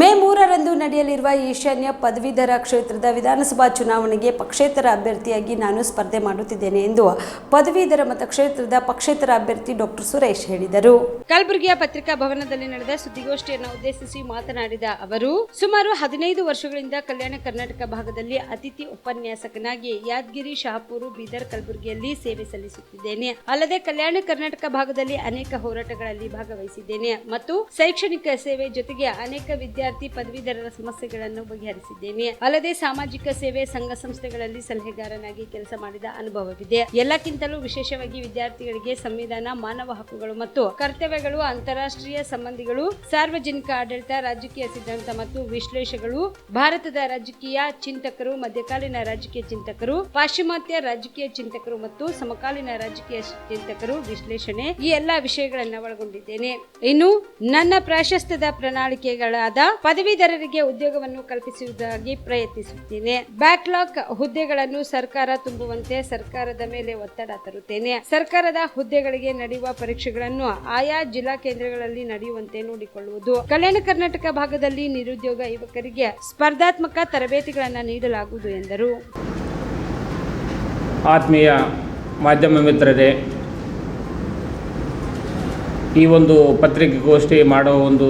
ಮೇ 3ರಂದು ನಡೆಯಲಿರುವ ಈಶಾನ್ಯ ಪದವೀಧರ ಕ್ಷೇತ್ರದ ವಿಧಾನಸಭಾ ಚುನಾವಣೆಗೆ ಪಕ್ಷೇತರ ಅಭ್ಯರ್ಥಿಯಾಗಿ ನಾನು ಸ್ಪರ್ಧೆ ಮಾಡುತ್ತಿದ್ದೇನೆ ಎಂದು ಪದವೀಧರ ಮತಕ್ಷೇತ್ರದ ಪಕ್ಷೇತರ ಅಭ್ಯರ್ಥಿ ಡಾಕ್ಟರ್ ಸುರೇಶ್ ಹೇಳಿದರು. ಕಲಬುರಗಿಯ ಪತ್ರಿಕಾ ಭವನದಲ್ಲಿ ನಡೆದ ಸುದ್ದಿಗೋಷ್ಠಿಯನ್ನು ಉದ್ದೇಶಿಸಿ ಮಾತನಾಡಿದ ಅವರು, ಸುಮಾರು 15 ವರ್ಷಗಳಿಂದ ಕಲ್ಯಾಣ ಕರ್ನಾಟಕ ಭಾಗದಲ್ಲಿ ಅತಿಥಿ ಉಪನ್ಯಾಸಕನಾಗಿ ಯಾದಗಿರಿ, ಶಹಾಪುರ, ಬೀದರ್, ಕಲಬುರಗಿಯಲ್ಲಿ ಸೇವೆ ಸಲ್ಲಿಸುತ್ತಿದ್ದೇನೆ. ಅಲ್ಲದೆ ಕಲ್ಯಾಣ ಕರ್ನಾಟಕ ಭಾಗದಲ್ಲಿ ಅನೇಕ ಹೋರಾಟಗಳಲ್ಲಿ ಭಾಗವಹಿಸಿದ್ದೇನೆ ಮತ್ತು ಶೈಕ್ಷಣಿಕ ಸೇವೆ ಜೊತೆಗೆ ಅನೇಕ ವಿದ್ಯಾರ್ಥಿ ಪದವೀಧರರ ಸಮಸ್ಯೆಗಳನ್ನು ಬಗೆಹರಿಸಿದ್ದೇನೆ. ಅಲ್ಲದೆ ಸಾಮಾಜಿಕ ಸೇವೆ, ಸಂಘ ಸಂಸ್ಥೆಗಳಲ್ಲಿ ಸಲಹೆಗಾರನಾಗಿ ಕೆಲಸ ಮಾಡಿದ ಅನುಭವವಿದೆ. ಎಲ್ಲಕ್ಕಿಂತಲೂ ವಿಶೇಷವಾಗಿ ವಿದ್ಯಾರ್ಥಿಗಳಿಗೆ ಸಂವಿಧಾನ, ಮಾನವ ಹಕ್ಕುಗಳು ಮತ್ತು ಕರ್ತವ್ಯಗಳು, ಅಂತಾರಾಷ್ಟ್ರೀಯ ಸಂಬಂಧಿಗಳು, ಸಾರ್ವಜನಿಕ ಆಡಳಿತ, ರಾಜಕೀಯ ಸಿದ್ಧಾಂತ ಮತ್ತು ವಿಶ್ಲೇಷಗಳು, ಭಾರತದ ರಾಜಕೀಯ ಚಿಂತಕರು, ಮಧ್ಯಕಾಲೀನ ರಾಜಕೀಯ ಚಿಂತಕರು, ಪಾಶ್ಚಿಮಾತ್ಯ ರಾಜಕೀಯ ಚಿಂತಕರು ಮತ್ತು ಸಮಕಾಲೀನ ರಾಜಕೀಯ ಚಿಂತಕರು ವಿಶ್ಲೇಷಣೆ ಈ ಎಲ್ಲಾ ವಿಷಯಗಳನ್ನು ಒಳಗೊಂಡಿದ್ದೇನೆ. ಇನ್ನು ನನ್ನ ಪ್ರಾಶಸ್ತ್ಯದ ಪ್ರಣಾಳಿಕೆಗಳಾದ ಪದವೀಧರರಿಗೆ ಉದ್ಯೋಗವನ್ನು ಕಲ್ಪಿಸುವುದಾಗಿ ಪ್ರಯತ್ನಿಸುತ್ತೇನೆ. ಬ್ಯಾಕ್ಲಾಗ್ ಹುದ್ದೆಗಳನ್ನು ಸರ್ಕಾರ ತುಂಬುವಂತೆ ಸರ್ಕಾರದ ಮೇಲೆ ಒತ್ತಡ ತರುತ್ತೇನೆ. ಸರ್ಕಾರದ ಹುದ್ದೆಗಳಿಗೆ ನಡೆಯುವ ಪರೀಕ್ಷೆಗಳನ್ನು ಆಯಾ ಜಿಲ್ಲಾ ಕೇಂದ್ರಗಳಲ್ಲಿ ನಡೆಯುವಂತೆ ನೋಡಿಕೊಳ್ಳುವುದು. ಕಲ್ಯಾಣ ಕರ್ನಾಟಕ ಭಾಗದಲ್ಲಿ ನಿರುದ್ಯೋಗ ಯುವಕರಿಗೆ ಸ್ಪರ್ಧಾತ್ಮಕ ತರಬೇತಿಗಳನ್ನು ನೀಡಲಾಗುವುದು ಎಂದರು. ಆತ್ಮೀಯ ಮಾಧ್ಯಮ ಮಿತ್ರರೇ, ಈ ಒಂದು ಪತ್ರಿಕಾಗೋಷ್ಠಿ ಮಾಡುವ ಒಂದು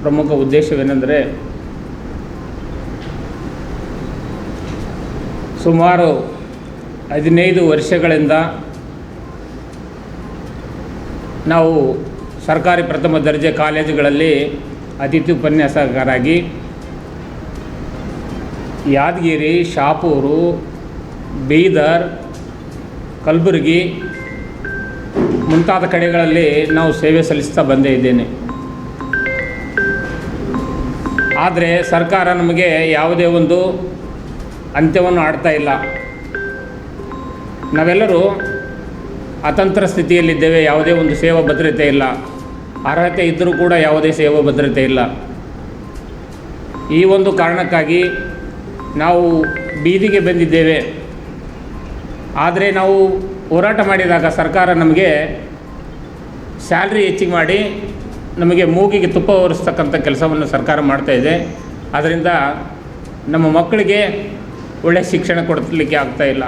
ಪ್ರಮುಖ ಉದ್ದೇಶವೇನೆಂದರೆ, ಸುಮಾರು 15 ವರ್ಷಗಳಿಂದ ನಾವು ಸರ್ಕಾರಿ ಪ್ರಥಮ ದರ್ಜೆ ಕಾಲೇಜುಗಳಲ್ಲಿ ಅತಿಥಿ ಉಪನ್ಯಾಸಕರಾಗಿ ಯಾದಗಿರಿ, ಶಹಾಪುರ, ಬೀದರ್, ಕಲಬುರಗಿ ಮುಂತಾದ ಕಡೆಗಳಲ್ಲಿ ನಾವು ಸೇವೆ ಸಲ್ಲಿಸ್ತಾ ಬಂದೇ ಇದ್ದೇನೆ. ಆದರೆ ಸರ್ಕಾರ ನಮಗೆ ಯಾವುದೇ ಒಂದು ಅಂತ್ಯವನ್ನು ಆಡ್ತಾ ಇಲ್ಲ. ನಾವೆಲ್ಲರೂ ಅತಂತ್ರ ಸ್ಥಿತಿಯಲ್ಲಿದ್ದೇವೆ. ಯಾವುದೇ ಒಂದು ಸೇವಾ ಭದ್ರತೆ ಇಲ್ಲ. ಅರ್ಹತೆ ಇದ್ದರೂ ಕೂಡ ಯಾವುದೇ ಸೇವಾ ಭದ್ರತೆ ಇಲ್ಲ. ಈ ಒಂದು ಕಾರಣಕ್ಕಾಗಿ ನಾವು ಬೀದಿಗೆ ಬಂದಿದ್ದೇವೆ. ಆದರೆ ನಾವು ಹೋರಾಟ ಮಾಡಿದಾಗ ಸರ್ಕಾರ ನಮಗೆ ಸ್ಯಾಲ್ರಿ ಹೆಚ್ಚಿಗೆ ಮಾಡಿ ನಮಗೆ ಮೂಗಿಗೆ ತುಪ್ಪ ಹೊರಿಸ್ತಕ್ಕಂಥ ಕೆಲಸವನ್ನು ಸರ್ಕಾರ ಮಾಡ್ತಾಯಿದೆ. ಅದರಿಂದ ನಮ್ಮ ಮಕ್ಕಳಿಗೆ ಒಳ್ಳೆಯ ಶಿಕ್ಷಣ ಕೊಡಲಿಕ್ಕೆ ಆಗ್ತಾಯಿಲ್ಲ.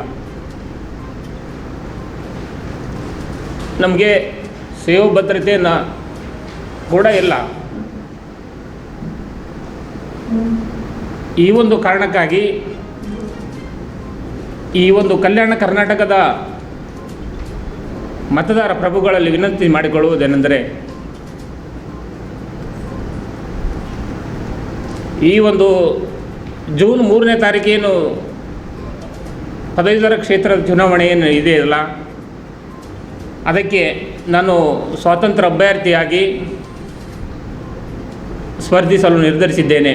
ನಮಗೆ ಸೇವಾ ಭದ್ರತೆ ಕೂಡ ಇಲ್ಲ. ಈ ಒಂದು ಕಾರಣಕ್ಕಾಗಿ ಈ ಒಂದು ಕಲ್ಯಾಣ ಕರ್ನಾಟಕದ ಮತದಾರ ಪ್ರಭುಗಳಲ್ಲಿ ವಿನಂತಿ ಮಾಡಿಕೊಳ್ಳುವುದೇನೆಂದರೆ, ಈ ಒಂದು ಜೂನ್ 3ನೇ ತಾರೀಕೇನು ಪದವೀಧರ ಕ್ಷೇತ್ರದ ಚುನಾವಣೆ ಏನು ಇದೆಯಲ್ಲ, ಅದಕ್ಕೆ ನಾನು ಸ್ವತಂತ್ರ ಅಭ್ಯರ್ಥಿಯಾಗಿ ಸ್ಪರ್ಧಿಸಲು ನಿರ್ಧರಿಸಿದ್ದೇನೆ.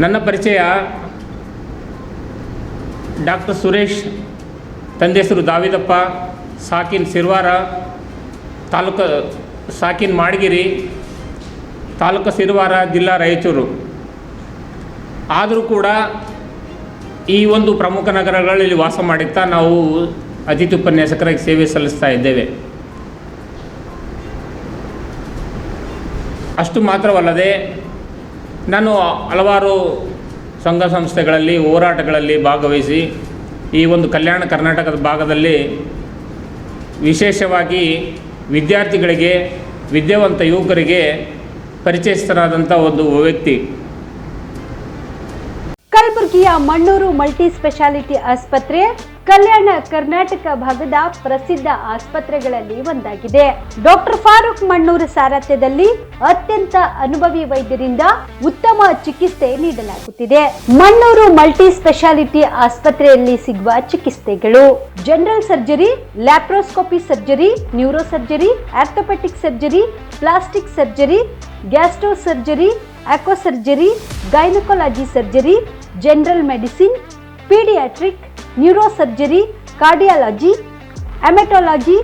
ನನ್ನ ಪರಿಚಯ ಡಾಕ್ಟರ್ ಸುರೇಶ್, ತಂದೆ ಹೆಸರು ದಾವಿದಪ್ಪ, ಸಾಕಿನ್ ಸಿರ್ವಾರ, ತಾಲೂಕು ಸಾಕಿನ್ ಮಾಡಗಿರಿ, ತಾಲೂಕು ಸಿರ್ವಾರ, ಜಿಲ್ಲಾ ರಾಯಚೂರು. ಆದರೂ ಕೂಡ ಈ ಒಂದು ಪ್ರಮುಖ ನಗರಗಳಲ್ಲಿ ವಾಸ ಮಾಡುತ್ತಾ ನಾವು ಅತಿಥಿ ಉಪನ್ಯಾಸಕರಾಗಿ ಸೇವೆ ಸಲ್ಲಿಸ್ತಾ ಇದ್ದೇವೆ. ಅಷ್ಟು ಮಾತ್ರವಲ್ಲದೆ ನಾನು ಹಲವಾರು ಸಂಘ ಸಂಸ್ಥೆಗಳಲ್ಲಿ ಹೋರಾಟಗಳಲ್ಲಿ ಭಾಗವಹಿಸಿ ಈ ಒಂದು ಕಲ್ಯಾಣ ಕರ್ನಾಟಕದ ಭಾಗದಲ್ಲಿ ವಿಶೇಷವಾಗಿ ವಿದ್ಯಾರ್ಥಿಗಳಿಗೆ, ವಿದ್ಯಾವಂತ ಯುವಕರಿಗೆ ಪರಿಚಯಸ್ಥರಾದಂಥ ಒಂದು ವ್ಯಕ್ತಿ. ಕಲಬುರಗಿಯ ಮಣ್ಣೂರು ಮಲ್ಟಿ ಸ್ಪೆಷಾಲಿಟಿ ಆಸ್ಪತ್ರೆ ಕಲ್ಯಾಣ ಕರ್ನಾಟಕ ಭಾಗದ ಪ್ರಸಿದ್ಧ ಆಸ್ಪತ್ರೆಗಳಲ್ಲಿ ಒಂದಾಗಿದೆ. ಡಾಕ್ಟರ್ ಫಾರೂಕ್ ಮಣ್ಣೂರು ಸಾರಥ್ಯದಲ್ಲಿ ಅತ್ಯಂತ ಅನುಭವಿ ವೈದ್ಯರಿಂದ ಉತ್ತಮ ಚಿಕಿತ್ಸೆ ನೀಡಲಾಗುತ್ತಿದೆ. ಮಣ್ಣೂರು ಮಲ್ಟಿ ಸ್ಪೆಷಾಲಿಟಿ ಆಸ್ಪತ್ರೆಯಲ್ಲಿ ಸಿಗುವ ಚಿಕಿತ್ಸೆಗಳು: general surgery, laparoscopy surgery, neuro surgery, orthopaedic surgery, plastic surgery, gastro surgery, aqua surgery, gynaecology surgery, general medicine, paediatric, neuro surgery, cardiology, haematology,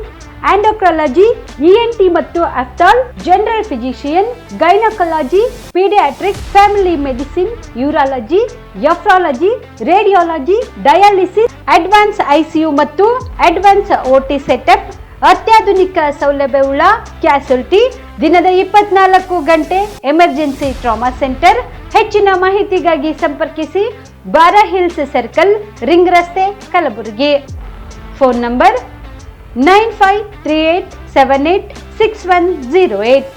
endocrinology, ENT ಮತ್ತು ophthal, general physician, gynaecology, paediatric, family medicine, urology, nephrology, radiology, dialysis, advance ICU ಮತ್ತು advance OT setup, ಅತ್ಯಾಧುನಿಕ ಸೌಲಭ್ಯವುಳ್ಳ ಕ್ಯಾಸುಲಿಟಿ, ದಿನದ 24 ಗಂಟೆ emergency trauma centre. ಹೆಚ್ಚಿನ ಮಾಹಿತಿಗಾಗಿ ಸಂಪರ್ಕಿಸಿ ಬಾರಾ hills circle, ring ರಸ್ತೆ, ಕಲಬುರಗಿ. Phone number 9538786108.